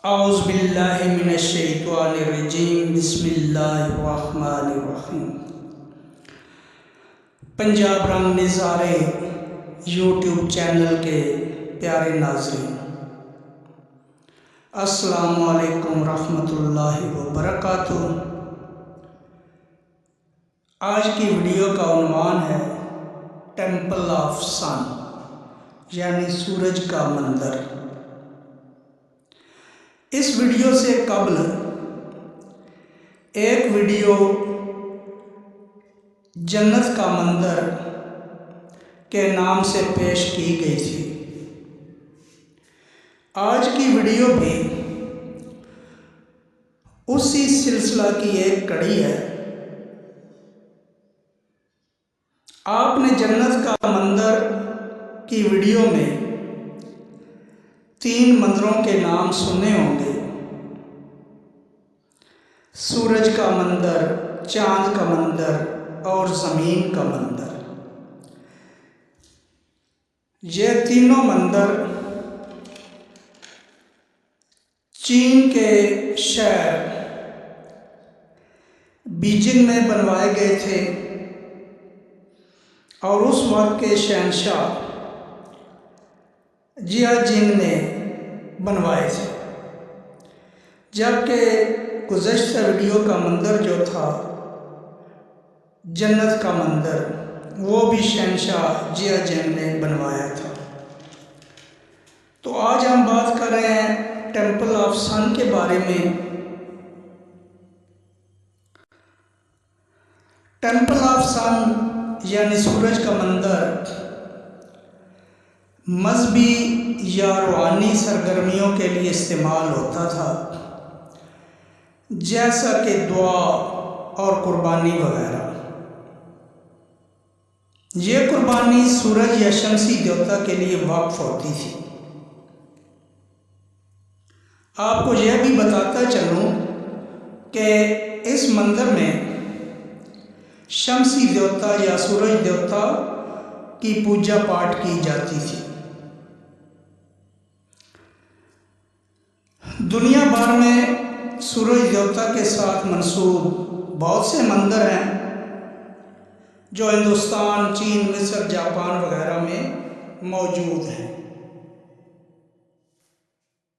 औज़ुबिल्लाहि मिनश्शैतानिर्रजीम बिस्मिल्लाहिर्रहमानिर्रहीम। पंजाब रंग नज़ारे यूट्यूब चैनल के प्यारे नाज़रीन, अस्सलामु अलैकुम रहमतुल्लाहि व बरकातुहू। आज की वीडियो का उन्वान है टेम्पल ऑफ सन, यानी सूरज का मंदिर। इस वीडियो से कबल एक वीडियो जन्नत का मंदिर के नाम से पेश की गई थी। आज की वीडियो भी उसी सिलसिला की एक कड़ी है। आपने जन्नत का मंदिर की वीडियो में 3 मंदिरों के नाम सुने होंगे: सूरज का मंदिर, चांद का मंदिर और ज़मीन का मंदिर। ये तीनों मंदिर चीन के शहर बीजिंग में बनवाए गए थे और उस वक्त के शहंशाह जियाजिंग ने बनवाए थे, जबकि गुज़श्ता वीडियो का मंदिर जो था जन्नत का मंदिर, वो भी शहंशाह जियाजिंग ने बनवाया था। तो आज हम बात कर रहे हैं टेम्पल ऑफ सन के बारे में। टेम्पल ऑफ सन यानी सूरज का मंदिर मजहबी या रूहानी सरगर्मियों के लिए इस्तेमाल होता था, जैसा कि दुआ और कुर्बानी वगैरह। ये कुर्बानी सूरज या शमसी देवता के लिए वक्फ होती थी। आपको यह भी बताता चलूँ कि इस मंदिर में शमसी देवता या सूरज देवता की पूजा पाठ की जाती थी। दुनिया भर में सूरज देवता के साथ मंसूब बहुत से मंदिर हैं जो हिंदुस्तान, चीन, मिस्र, जापान वगैरह में मौजूद हैं।